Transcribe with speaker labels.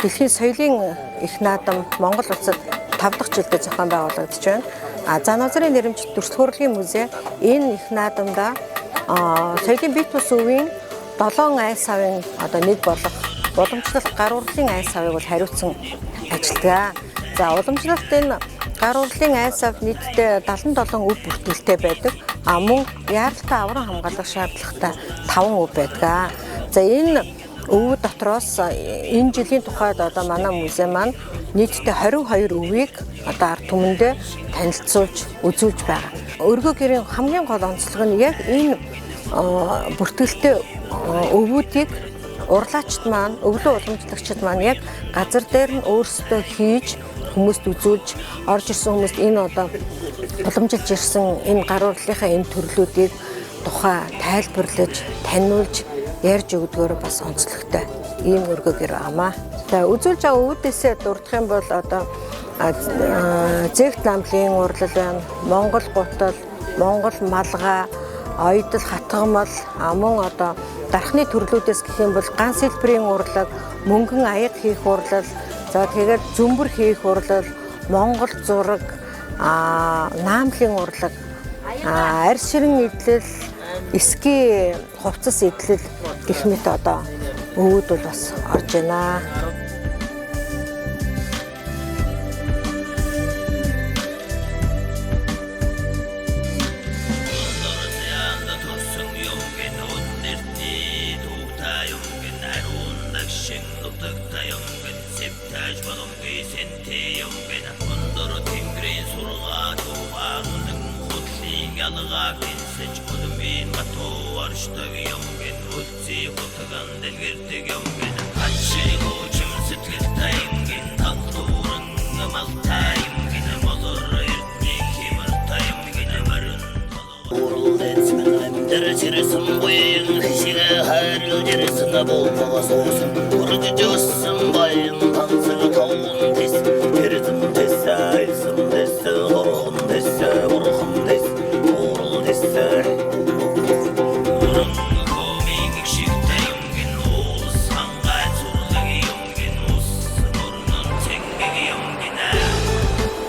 Speaker 1: дэлхийн соёлын их наадам Монгол улсад 5 дахь жилдээ зохион байгуулагдаж байна. Занавзарын нэрэмжит дүрслэх музей энэ их наадамда соёлын бие тус үеийн 7 айлс савын нэг болох уламжлалт гар урлын айлс савыг бол хариуцсан ажилладаг. За уламжлалт энэ гар урлын айлс сав нийтдээ 77 өв бүртгэлтэй байдаг. Мөн яаралтай авран хамгаалах шаардлагатай 5 өв байдаг. За энэ өв дотроос энэ жилийн тухайд манай музей маань нийтдээ 22 өвийг ард түмэндээ танилцуулж үзүүлж байгаа. Өргөө гэрийн хамгийн гол онцлог нь яг энэ бүртгэлтэй өвүүдийг урлаачд маань, өвлөө уламжлагчид маань яг газар дээр нь өөрсдөө хийж хүмүүст үзүүлж орж ирсэн хүмүүст энэ уламжилж ирсэн энэ гар урлалынхаа энэ төрлүүдийг тухай тайлбарлаж, таниулж, ярьж өгдөгөөр бас онцлогтой ийм өргөө гэр байгаамаа. За үзүүлж байгаа өвүүдээсээ дурдах юм бол зэгт намлын урлал байна, Монгол гутал, Монгол малгай, оёдол хатгамал, мөн дархны төрлүүдээс гэх юм бол ган сэлбэрийн урлаг, мөнгөн аяг хийх урлал, за тэгээд зөмбөр хийх урлал, Монгол зураг, наамлын урлаг, арьс ширэн идэл, эски хувцас идэл гэх мэт өвүүд бол бас орж байна.
Speaker 2: Her yıl gerisine bulmağa soğusun. Kurucu coşsun bayım